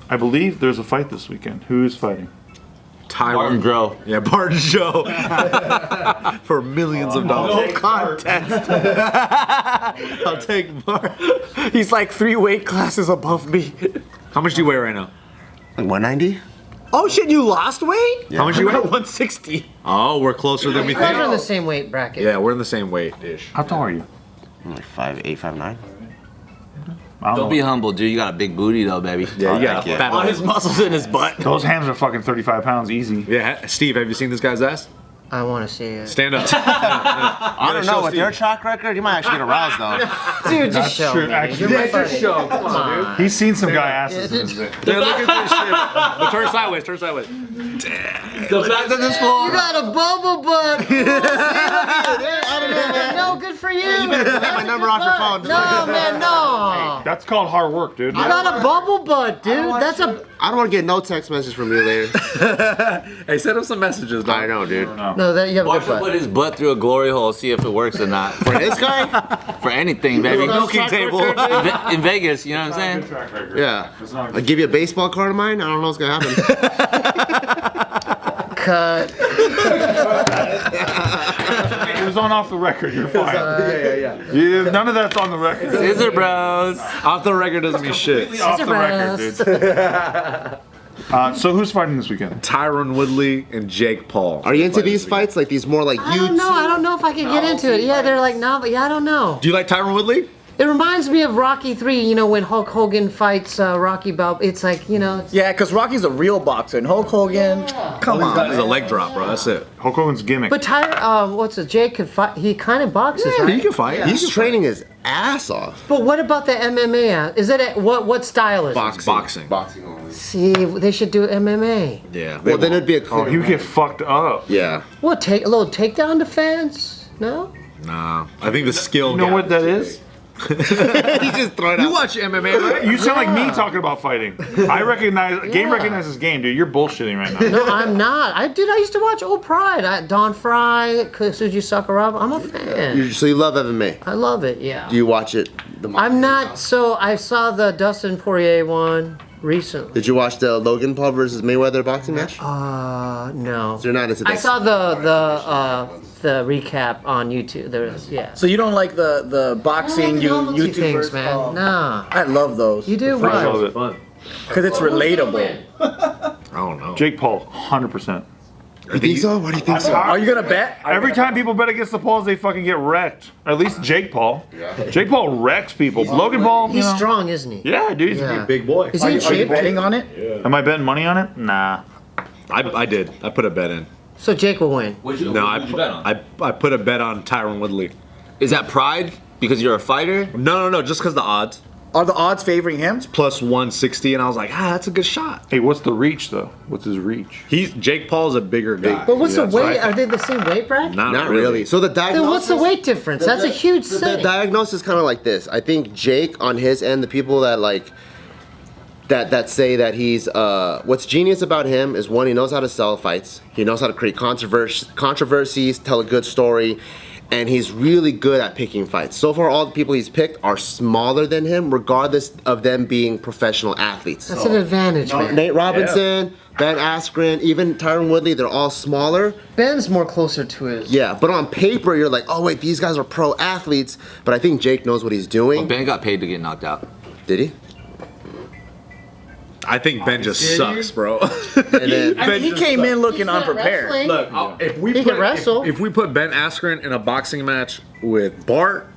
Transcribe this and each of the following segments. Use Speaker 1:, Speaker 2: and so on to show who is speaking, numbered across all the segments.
Speaker 1: I believe there's a fight this weekend. Who is fighting?
Speaker 2: Barton Joe. Yeah, Barton Joe. For millions of dollars.
Speaker 3: No contest.
Speaker 2: I'll take Bart.
Speaker 3: He's like 3 weight classes above me.
Speaker 2: How much do you weigh right now?
Speaker 4: Like 190?
Speaker 3: Oh shit, you lost weight?
Speaker 4: Yeah.
Speaker 2: How much you weigh?
Speaker 3: 160.
Speaker 2: Oh, we're closer than we
Speaker 5: You guys are in the
Speaker 2: think.
Speaker 5: same weight bracket.
Speaker 2: Yeah, we're in the same weight-ish.
Speaker 1: How tall are you?
Speaker 4: I'm like 5'8", 5'9".
Speaker 1: I
Speaker 6: Don't
Speaker 1: know.
Speaker 6: be humble, dude. You got a big booty though, baby.
Speaker 2: Yeah, you got a fat
Speaker 3: All
Speaker 2: ass.
Speaker 3: his muscles in his butt.
Speaker 1: Those hams are fucking 35 pounds easy.
Speaker 2: Yeah, Steve, have you seen this guy's ass?
Speaker 5: I want to see it.
Speaker 2: Stand up.
Speaker 4: I don't know. With your track record, you might actually get aroused, though.
Speaker 5: Dude, just show
Speaker 1: true,
Speaker 5: me.
Speaker 1: actually.
Speaker 5: You're my
Speaker 1: Yeah,
Speaker 5: buddy.
Speaker 2: show. Come on, dude.
Speaker 1: He's seen some guy asses in his day.
Speaker 2: Dude, look at this shit. But turn sideways, turn sideways.
Speaker 6: The fact that this floor.
Speaker 5: You got a bubble butt. I don't know, man. No, good for you. You better
Speaker 4: get my number off your phone.
Speaker 5: No, man, no.
Speaker 1: That's called hard work, dude.
Speaker 5: You got a bubble butt, dude. That's a.
Speaker 4: I don't want to get no text message from you later.
Speaker 2: Hey, send him some messages, dog.
Speaker 4: I know, dude.
Speaker 5: No, that you have a
Speaker 6: Watch
Speaker 5: good
Speaker 6: him
Speaker 5: butt.
Speaker 6: put his butt through a glory hole, see if it works or not.
Speaker 4: For this guy?
Speaker 6: For anything, baby.
Speaker 4: Milking table.
Speaker 6: In Vegas, you know what I'm saying?
Speaker 1: Track record.
Speaker 4: Yeah.
Speaker 1: It's not a
Speaker 4: I'll give you a baseball card of mine. I don't know what's going to happen.
Speaker 5: Cut.
Speaker 1: It was on off the record. You're fine. Yeah, none of that's on the record.
Speaker 6: Scissor bros.
Speaker 2: Off the record doesn't mean shit.
Speaker 1: Off the record, dude. So who's fighting this weekend?
Speaker 2: Tyron Woodley and Jake Paul.
Speaker 4: Are you into these fights? Like these more like
Speaker 5: I don't know. I don't know if I can get into it. Yeah, they're like novel. Yeah, I don't know.
Speaker 2: Do you like Tyron Woodley?
Speaker 5: It reminds me of Rocky 3, you know, when Hulk Hogan fights Rocky Balboa. It's like, you know,
Speaker 3: Yeah, because Rocky's a real boxer, and Hulk Hogan, come
Speaker 2: That
Speaker 3: on.
Speaker 2: is a leg drop, bro. That's it.
Speaker 1: Hulk Hogan's gimmick.
Speaker 5: but what's it? Jake could fight. He kind of boxes,
Speaker 2: Yeah,
Speaker 5: right?
Speaker 2: he can fight.
Speaker 4: He's training his ass off.
Speaker 5: But what about the MMA? Is it what style is it?
Speaker 2: Boxing.
Speaker 4: Boxing only.
Speaker 5: See, they should do MMA.
Speaker 2: Yeah.
Speaker 4: Well, then it'd be a
Speaker 1: Oh,
Speaker 4: clear.
Speaker 1: he would get fucked up.
Speaker 4: Yeah.
Speaker 5: What, take a little takedown defense? No?
Speaker 2: Nah. I think the skill.
Speaker 1: You know what that is?
Speaker 4: He just throw it
Speaker 2: You
Speaker 4: out.
Speaker 2: watch MMA, right?
Speaker 1: You sound like me talking about fighting. I recognize game recognizes game, dude. You're bullshitting right now.
Speaker 5: No, I'm not. I used to watch Old Pride. Don Fry, Suji Sakuraba. I'm a fan.
Speaker 4: So you love MMA?
Speaker 5: I love it, yeah.
Speaker 4: Do you watch it?
Speaker 5: I'm not, so I saw the Dustin Poirier one recently.
Speaker 4: Did you watch the Logan Paul versus Mayweather boxing match?
Speaker 5: No.
Speaker 4: So you're not into
Speaker 5: I
Speaker 4: this.
Speaker 5: saw the recap on YouTube. There was, yeah.
Speaker 3: So you don't like the boxing
Speaker 5: Novelty
Speaker 3: YouTubers?
Speaker 5: things, man.
Speaker 3: Oh.
Speaker 5: Nah.
Speaker 3: I love those.
Speaker 5: You do?
Speaker 1: I love
Speaker 5: Why?
Speaker 1: it.
Speaker 2: Fun.
Speaker 3: Because it's relatable.
Speaker 2: I don't know.
Speaker 1: Jake Paul, 100%.
Speaker 4: You think so? Why do you think so?
Speaker 3: Are you going to bet?
Speaker 1: Every time people bet against the Pauls, they fucking get wrecked. At least Jake Paul. Jake Paul wrecks people. Logan Paul, you
Speaker 5: He's
Speaker 1: know.
Speaker 5: strong, isn't he?
Speaker 1: Yeah, dude. He's
Speaker 5: Yeah.
Speaker 1: a big boy.
Speaker 5: Is he in
Speaker 3: Are you
Speaker 5: shape?
Speaker 3: betting on it?
Speaker 1: Am I betting money on it? Nah.
Speaker 2: I did. I put a bet in.
Speaker 5: So Jake will win.
Speaker 2: No, I put a bet on Tyron Woodley.
Speaker 6: Is that pride because you're a fighter?
Speaker 2: No. Just because the odds.
Speaker 3: Are the odds favoring him?
Speaker 2: Plus 160, and I was like, that's a good shot.
Speaker 1: Hey, what's the reach though? What's his reach?
Speaker 2: Jake Paul's a bigger guy.
Speaker 5: But what's the
Speaker 1: that's what
Speaker 5: weight?
Speaker 1: I
Speaker 5: Are they the same weight bracket?
Speaker 4: Not really. So the
Speaker 5: Then
Speaker 4: diagnosis.
Speaker 5: what's the weight difference? That's a huge
Speaker 4: The
Speaker 5: thing.
Speaker 4: diagnosis is kind of like this. I think Jake on his end, the people that like that say that he's what's genius about him is one, he knows how to sell fights. He knows how to create controversies, tell a good story, and he's really good at picking fights. So far, all the people he's picked are smaller than him, regardless of them being professional athletes.
Speaker 5: That's an advantage, man.
Speaker 4: Nate Robinson, Ben Askren, even Tyron Woodley, they're all smaller.
Speaker 5: Ben's more closer to his.
Speaker 4: Yeah, but on paper, you're like, oh wait, these guys are pro athletes. But I think Jake knows what he's doing.
Speaker 6: Ben got paid to get knocked out.
Speaker 4: Did he?
Speaker 2: I think Ben just sucks, bro.
Speaker 4: And then,
Speaker 3: I mean, he came in looking
Speaker 5: He's not
Speaker 3: unprepared.
Speaker 5: wrestling.
Speaker 2: Look, if we
Speaker 5: He
Speaker 2: put
Speaker 5: can wrestle.
Speaker 2: if we put Ben Askren in a boxing match with Bart,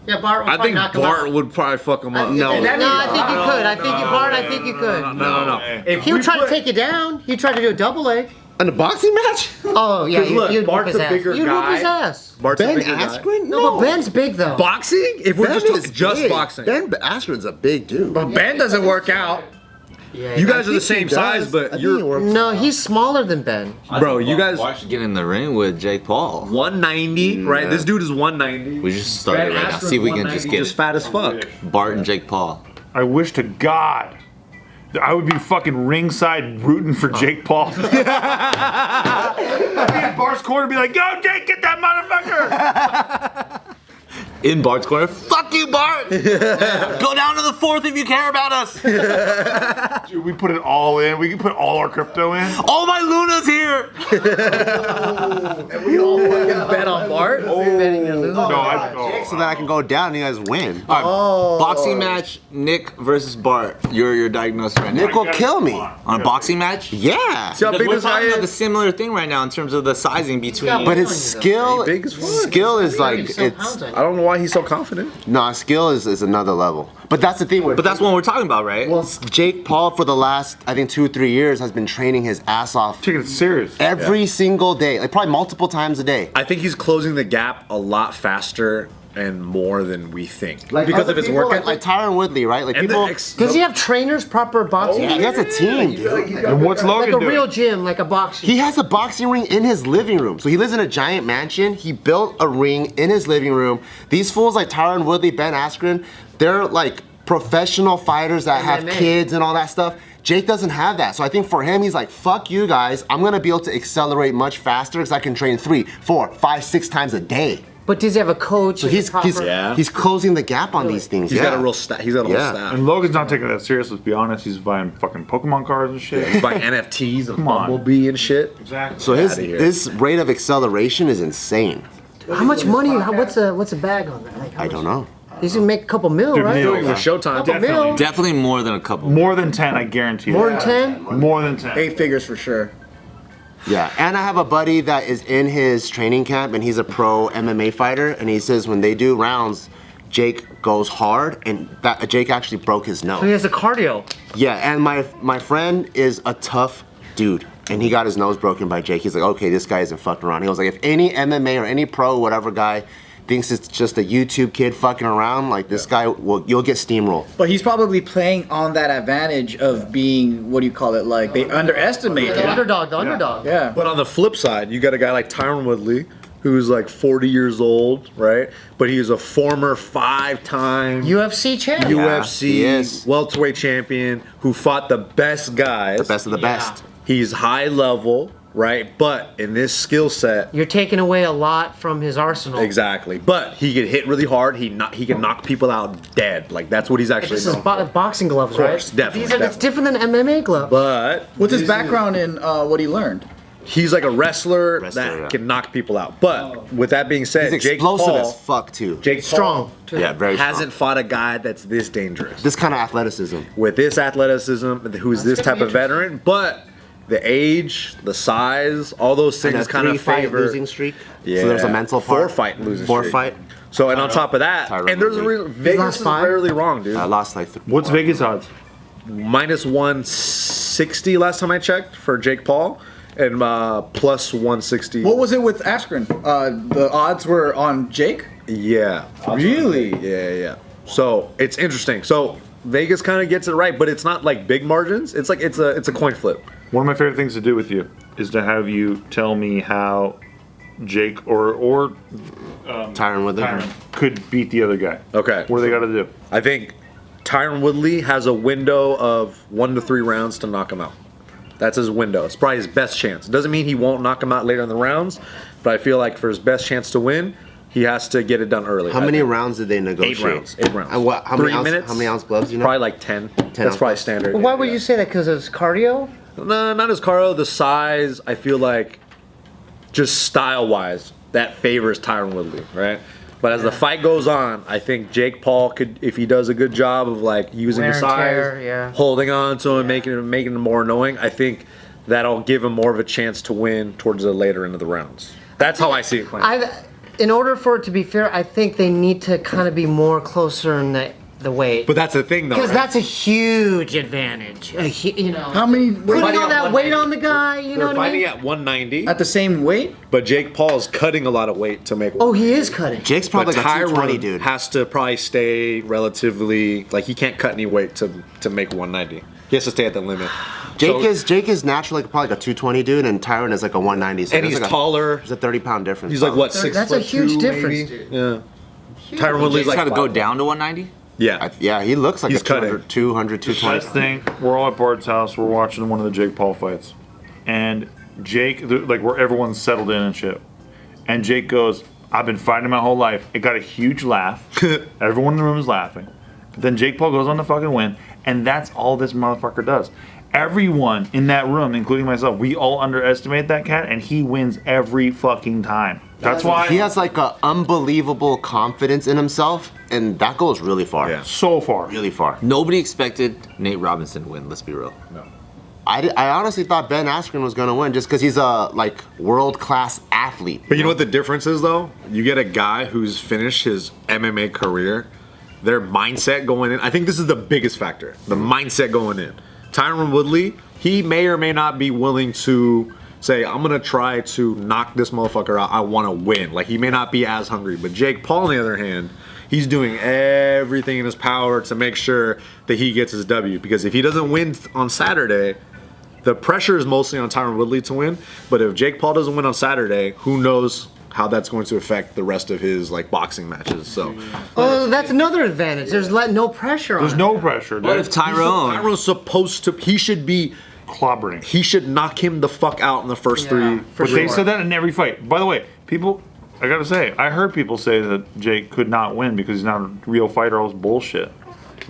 Speaker 5: Yeah, Bart will
Speaker 2: I
Speaker 5: probably
Speaker 2: think
Speaker 5: knock him
Speaker 2: Bart
Speaker 5: out.
Speaker 2: would probably fuck him up.
Speaker 4: No.
Speaker 5: No, I think you could. I think you, Bart. I think you could.
Speaker 2: No. If
Speaker 5: He
Speaker 2: we
Speaker 5: would try to
Speaker 2: put-
Speaker 5: take you down. He tried to do a double leg.
Speaker 4: in a boxing match?
Speaker 5: Oh yeah,
Speaker 2: look,
Speaker 5: you'd whoop
Speaker 2: Bart's
Speaker 5: his
Speaker 2: a
Speaker 5: ass.
Speaker 2: bigger
Speaker 5: You'd whoop his
Speaker 2: guy.
Speaker 5: ass.
Speaker 2: Bart's a
Speaker 4: Ben
Speaker 2: bigger guy.
Speaker 4: Askren?
Speaker 5: No, but Ben's big though.
Speaker 2: Boxing? If we're
Speaker 4: Ben
Speaker 2: just
Speaker 4: is
Speaker 2: talking just
Speaker 4: big.
Speaker 2: boxing.
Speaker 4: Ben Askren's a big dude.
Speaker 3: But Ben doesn't work out.
Speaker 5: Yeah,
Speaker 2: You
Speaker 5: yeah.
Speaker 2: guys are the same size, but you're
Speaker 5: No, he's smaller than Ben.
Speaker 2: bro. You guys
Speaker 6: Why should get in the ring with Jake Paul?
Speaker 2: 190, right? This dude is 190.
Speaker 6: We just start it right now. See if we can just get
Speaker 2: Just fat as fuck.
Speaker 6: Bart and Jake Paul.
Speaker 1: I wish to God I would be fucking ringside rooting for Jake Paul. I'd be in Bart's corner, be like, "Go, Jake, get that motherfucker!"
Speaker 6: In Bart's corner. Fuck you, Bart! Go down to the 4th if you care about us.
Speaker 1: Dude, we put it all in. We can put all our crypto in.
Speaker 6: All my Luna's here.
Speaker 3: We all fucking bet on Bart.
Speaker 1: No,
Speaker 4: So that I can go down and you guys win.
Speaker 6: Boxing match, Nick versus Bart. You're diagnosed right now.
Speaker 4: Nick will kill me.
Speaker 6: On a boxing match?
Speaker 4: Yeah.
Speaker 3: See how
Speaker 6: Because
Speaker 3: big
Speaker 6: we're
Speaker 3: this guy
Speaker 6: talking about the
Speaker 3: is?
Speaker 6: similar thing right now in terms of the sizing between.
Speaker 4: But it's skill.
Speaker 3: Big as fuck.
Speaker 4: Skill is like it's.
Speaker 3: I don't know why he's so confident.
Speaker 4: Nah, skill is another level. But that's the thing.
Speaker 6: But that's what we're talking about, right?
Speaker 4: Well, Jake Paul for the last I think 2-3 years has been training his ass off
Speaker 1: taking it serious.
Speaker 4: every single day, like probably multiple times a day.
Speaker 2: I think he's closing the gap a lot faster and more than we think.
Speaker 4: Like
Speaker 2: because
Speaker 4: other
Speaker 2: of his
Speaker 4: people,
Speaker 2: work
Speaker 4: like
Speaker 2: ethic.
Speaker 4: Tyron Woodley, right? Like
Speaker 2: And
Speaker 4: people.
Speaker 5: Does he have trainers, proper boxing?
Speaker 4: He has a team, dude.
Speaker 1: And what's
Speaker 5: Like
Speaker 1: Logan
Speaker 5: a
Speaker 1: doing?
Speaker 5: real gym, like a boxing.
Speaker 4: He has a boxing ring in his living room. So he lives in a giant mansion. He built a ring in his living room. These fools like Tyron Woodley, Ben Askren, they're like professional fighters that have
Speaker 5: MMA.
Speaker 4: kids and all that stuff. Jake doesn't have that. So I think for him, he's like, fuck you guys. I'm gonna be able to accelerate much faster because I can train 3, 4, 5, 6 times a day.
Speaker 5: But does he have a coach?
Speaker 4: So
Speaker 5: and a
Speaker 4: he's
Speaker 5: proper-
Speaker 4: he's closing the gap on these things.
Speaker 2: He's
Speaker 4: yeah.
Speaker 2: got a real staff. He's got a whole
Speaker 4: Yeah.
Speaker 2: staff.
Speaker 1: And Logan's not taking that serious, let's be honest. He's buying fucking Pokemon cards and shit.
Speaker 2: He's buying NFTs of
Speaker 1: Come on.
Speaker 2: Bumblebee and shit.
Speaker 1: Exactly.
Speaker 4: So his
Speaker 2: outta here.
Speaker 4: his rate of acceleration is insane.
Speaker 5: How much money? What's a bag on that? Like, how
Speaker 4: I
Speaker 5: much-
Speaker 4: don't know.
Speaker 5: He's gonna make a couple mil,
Speaker 1: Dude,
Speaker 5: right?
Speaker 1: millions.
Speaker 2: Doing for Showtime.
Speaker 5: Couple mil.
Speaker 6: Definitely more than a couple.
Speaker 1: More than 10, I guarantee.
Speaker 5: More
Speaker 1: that.
Speaker 5: than 10?
Speaker 1: More than 10.
Speaker 3: 8 figures for sure.
Speaker 4: Yeah, and I have a buddy that is in his training camp, and he's a pro MMA fighter, and he says when they do rounds, Jake goes hard, and that Jake actually broke his nose.
Speaker 5: So he has a cardio.
Speaker 4: Yeah, and my friend is a tough dude, and he got his nose broken by Jake. He's like, okay, this guy isn't fucking around. He was like, if any MMA or any pro whatever guy thinks it's just a YouTube kid fucking around, like this guy, you'll get steamrolled.
Speaker 3: But he's probably playing on that advantage of being, what do you call it, like they underestimate
Speaker 5: The
Speaker 3: him.
Speaker 5: underdog, the underdog.
Speaker 3: Yeah.
Speaker 2: But on the flip side, you got a guy like Tyron Woodley, who's like 40 years old, right? But he is a former 5-time
Speaker 5: UFC champ.
Speaker 4: he
Speaker 2: UFC
Speaker 4: is.
Speaker 2: welterweight champion who fought the best guys.
Speaker 4: Best of the best.
Speaker 2: He's high level, right? But in this skill set,
Speaker 5: You're taking away a lot from his arsenal.
Speaker 2: exactly. But he can hit really hard. He can knock people out dead. Like that's what he's actually
Speaker 5: This is
Speaker 2: known for.
Speaker 5: boxing gloves,
Speaker 2: Of course,
Speaker 5: right?
Speaker 2: definitely,
Speaker 5: It's different than MMA gloves.
Speaker 2: But
Speaker 3: What's his background in what he learned?
Speaker 2: he's like a wrestler,
Speaker 4: Wrestler,
Speaker 2: that
Speaker 4: yeah.
Speaker 2: can knock people out. But with that being said,
Speaker 4: He's
Speaker 2: Jake
Speaker 4: explosive
Speaker 2: Paul,
Speaker 4: as fuck too.
Speaker 2: Jake
Speaker 5: Strong.
Speaker 2: Paul
Speaker 5: too.
Speaker 4: Yeah, very
Speaker 2: hasn't fought a guy that's this dangerous.
Speaker 4: This kind of athleticism.
Speaker 2: With this athleticism, who's this
Speaker 5: gonna
Speaker 2: type
Speaker 5: be
Speaker 2: of veteran, but the age, the size, all those
Speaker 4: And a
Speaker 2: things kind of
Speaker 4: 3-fight
Speaker 2: favor.
Speaker 4: losing streak.
Speaker 2: Yeah.
Speaker 4: So there's a mental part.
Speaker 2: 4-fight losing streak.
Speaker 4: 4-fight.
Speaker 2: So and on top of that,
Speaker 4: Tyron
Speaker 2: and there's a
Speaker 4: Woodley.
Speaker 2: real Vegas
Speaker 5: lost
Speaker 2: is
Speaker 5: 5?
Speaker 2: rarely wrong, dude.
Speaker 4: I lost like
Speaker 1: What's Vegas odds?
Speaker 2: Minus 160 last time I checked for Jake Paul, and plus 160.
Speaker 3: What was it with Askren? The odds were on Jake?
Speaker 2: Yeah. Really? Yeah. So it's interesting. So Vegas kind of gets it right, but it's not like big margins. It's like it's a coin flip.
Speaker 1: One of my favorite things to do with you is to have you tell me how Jake or
Speaker 4: Tyron Woodley.
Speaker 1: Tyron could beat the other guy.
Speaker 2: Okay.
Speaker 1: What do they got to do?
Speaker 2: I think Tyron Woodley has a window of 1 to 3 rounds to knock him out. That's his window. It's probably his best chance. It doesn't mean he won't knock him out later in the rounds, but I feel like for his best chance to win, he has to get it done early.
Speaker 4: How
Speaker 2: I
Speaker 4: many
Speaker 2: think.
Speaker 4: rounds did they negotiate?
Speaker 2: 8 rounds.
Speaker 4: And what? How
Speaker 2: 3
Speaker 4: many ounce,
Speaker 2: minutes?
Speaker 4: How many ounce gloves? You know?
Speaker 2: Probably like 10. That's
Speaker 4: ounce
Speaker 2: probably
Speaker 4: gloves.
Speaker 2: standard.
Speaker 5: Why would you say that? Because it's cardio?
Speaker 2: No, not as Caro. The size, I feel like, just style-wise, that favors Tyron Woodley, right? But as the fight goes on, I think Jake Paul could, if he does a good job of like using
Speaker 5: Wear
Speaker 2: his
Speaker 5: and
Speaker 2: size,
Speaker 5: tear, yeah.
Speaker 2: holding on to him, making him more annoying. I think that'll give him more of a chance to win towards the later end of the rounds. That's how I see it playing.
Speaker 5: In order for it to be fair, I think they need to kind of be more closer in the weight.
Speaker 2: But that's the thing, though.
Speaker 5: Because
Speaker 2: Right?
Speaker 5: that's a huge advantage. You know,
Speaker 3: How many
Speaker 5: putting
Speaker 2: Fighting
Speaker 5: all
Speaker 2: at
Speaker 5: that weight
Speaker 2: 190.
Speaker 5: on the guy. You know
Speaker 2: They're
Speaker 5: what I
Speaker 2: fighting
Speaker 5: mean?
Speaker 2: at 190,
Speaker 3: at the same weight?
Speaker 2: but Jake Paul's cutting a lot of weight to make.
Speaker 5: Oh, he is cutting.
Speaker 4: Jake's
Speaker 2: But
Speaker 4: probably like a 220
Speaker 2: Tyron
Speaker 4: dude.
Speaker 2: has to probably stay relatively like he can't cut any weight to make 190. He has to stay at the limit.
Speaker 4: Jake is naturally probably like a 220 dude, and Tyron is like a 190. So
Speaker 2: And
Speaker 4: there's
Speaker 2: he's
Speaker 4: like
Speaker 2: taller.
Speaker 4: There's a 30-pound difference.
Speaker 2: He's like what,
Speaker 4: probably.
Speaker 2: 6
Speaker 5: That's a
Speaker 2: foot
Speaker 5: huge
Speaker 2: 2,
Speaker 5: difference,
Speaker 2: maybe?
Speaker 5: dude.
Speaker 2: Yeah. Tyron Woodley's
Speaker 6: Jake's
Speaker 2: like
Speaker 6: got to go
Speaker 2: 5'1".
Speaker 6: down to 190.
Speaker 2: Yeah.
Speaker 4: Yeah, he looks like
Speaker 2: He's
Speaker 4: a 200,
Speaker 2: cutting.
Speaker 4: 200,
Speaker 1: Best
Speaker 4: 220.
Speaker 1: thing, we're all at Bard's house. We're watching one of the Jake Paul fights, and Jake, like where everyone's settled in and shit. And Jake goes, I've been fighting my whole life. It got a huge laugh. Everyone in the room is laughing. But then Jake Paul goes on to fucking win, and that's all this motherfucker does. Everyone in that room, including myself, we all underestimate that cat, and he wins every fucking time. That's why
Speaker 4: He has like a unbelievable confidence in himself, and that goes really far.
Speaker 2: Yeah.
Speaker 1: so far.
Speaker 4: Really far.
Speaker 6: Nobody expected Nate Robinson to win. Let's be real.
Speaker 4: I honestly thought Ben Askren was gonna win just because he's a like world-class athlete.
Speaker 2: But you know what the difference is, though? You get a guy who's finished his MMA career, their mindset going in. I think this is the biggest factor, the mindset going in. Tyron Woodley, he may or may not be willing to say, I'm going to try to knock this motherfucker out. I want to win. Like, he may not be as hungry. But Jake Paul, on the other hand, he's doing everything in his power to make sure that he gets his W. Because if he doesn't win on Saturday, the pressure is mostly on Tyron Woodley to win. But if Jake Paul doesn't win on Saturday, who knows how that's going to affect the rest of his like boxing matches. So
Speaker 5: Oh, that's another advantage. There's no pressure on
Speaker 1: There's
Speaker 5: him.
Speaker 1: no pressure.
Speaker 6: What
Speaker 1: dude.
Speaker 6: if Tyrone?
Speaker 2: Tyron's supposed to, he should
Speaker 1: clobbering?
Speaker 2: knock him the fuck out in the first
Speaker 5: Yeah,
Speaker 2: three.
Speaker 5: for
Speaker 1: But they
Speaker 5: sure.
Speaker 1: said that in every fight. By the way, people, I gotta say, I heard people say that Jake could not win because he's not a real fighter. All this bullshit.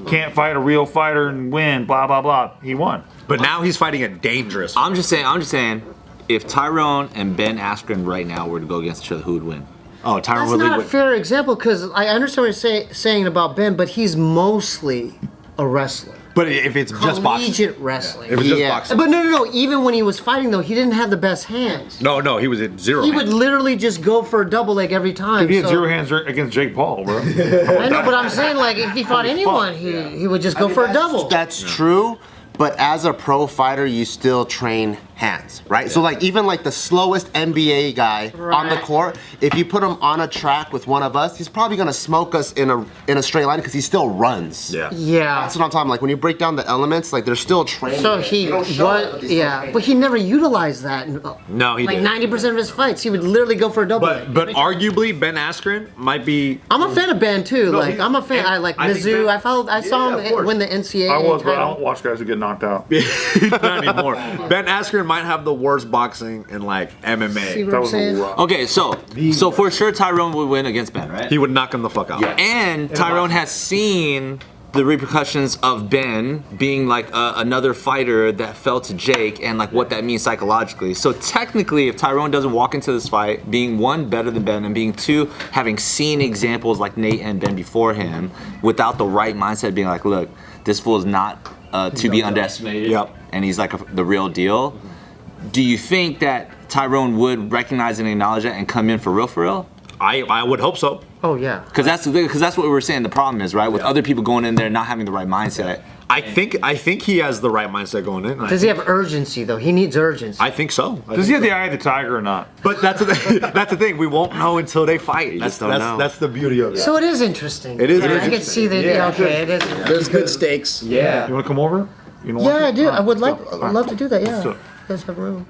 Speaker 1: Can't fight a real fighter and win. Blah blah blah. He won.
Speaker 2: But now he's fighting a dangerous.
Speaker 6: I'm just saying, if Tyrone and Ben Askren right now were to go against each other, who would win?
Speaker 2: Oh, Tyron
Speaker 5: That's
Speaker 2: Woodley
Speaker 5: not a
Speaker 2: would.
Speaker 5: fair example because I understand what you're saying about Ben, but he's mostly a wrestler.
Speaker 2: But if it's just boxing,
Speaker 5: Collegiate wrestling.
Speaker 2: if it's just
Speaker 4: Yeah.
Speaker 2: boxing.
Speaker 5: But no. Even when he was fighting, though, he didn't have the best hands.
Speaker 2: No, he was at zero.
Speaker 5: He would literally just go for a double leg every time.
Speaker 1: He had
Speaker 5: so-
Speaker 1: 0 hands against Jake Paul, bro.
Speaker 5: I know, but I'm saying, like, if he fought anyone, he would just go for a double.
Speaker 4: That's true, but as a pro fighter, you still train hands, right? So like even like the slowest NBA guy on the
Speaker 5: Right.
Speaker 4: court, if you put him on a track with one of us, he's probably gonna smoke us in a straight line because he still runs.
Speaker 2: Yeah.
Speaker 5: Yeah.
Speaker 4: That's what I'm talking. Like when you break down the elements, like they're still training.
Speaker 5: So he
Speaker 4: They don't show it, but they still train.
Speaker 5: but he never utilized that.
Speaker 2: No, he
Speaker 5: like
Speaker 2: didn't.
Speaker 5: 90% of his fights, he would literally go for a double leg.
Speaker 2: But arguably Ben Askren might be.
Speaker 5: I'm a fan of Ben too.
Speaker 2: No,
Speaker 5: like
Speaker 2: he-
Speaker 5: I'm a fan.
Speaker 2: and
Speaker 5: I like
Speaker 2: I think
Speaker 5: Mizzou.
Speaker 2: Ben-
Speaker 5: I saw
Speaker 2: of
Speaker 5: him
Speaker 2: course.
Speaker 5: win the NCAA
Speaker 1: I was, but I
Speaker 5: title.
Speaker 1: don't watch guys who get knocked out.
Speaker 2: Not anymore. Ben Askren might have the worst boxing in like
Speaker 5: See
Speaker 2: MMA.
Speaker 5: what
Speaker 1: That
Speaker 5: I'm
Speaker 1: was a
Speaker 5: saying?
Speaker 1: rough.
Speaker 6: Okay, so for sure Tyrone would win against Ben, right?
Speaker 2: He would knock him the fuck out.
Speaker 6: And Tyrone has seen the repercussions of Ben being like another fighter that fell to Jake and like what that means psychologically. So technically, if Tyrone doesn't walk into this fight being one, better than Ben, and being two, having seen examples like Nate and Ben before him, without the right mindset, being like, look, this fool is not to be underestimated,
Speaker 2: Yep.
Speaker 6: and he's like the real deal. Do you think that Tyrone would recognize and acknowledge that and come in for real?
Speaker 2: I would hope so.
Speaker 5: Oh yeah.
Speaker 6: Because that's what we were saying. The problem is, right, with other people going in there not having the right mindset.
Speaker 2: I think he has the right mindset going in.
Speaker 5: Does he have urgency though? He needs urgency.
Speaker 2: I think so.
Speaker 1: Does he have the eye of the tiger or not?
Speaker 2: But that's the thing. We won't know until they fight.
Speaker 4: just don't know.
Speaker 2: That's the beauty of it.
Speaker 5: So it is interesting.
Speaker 2: It is
Speaker 5: I can
Speaker 2: interesting.
Speaker 5: see that. Yeah. Okay. It is.
Speaker 3: There's good stakes.
Speaker 1: You want to come over? You know
Speaker 5: Yeah, I do. I would love to do that. Yeah.
Speaker 1: So-
Speaker 5: You guys have room.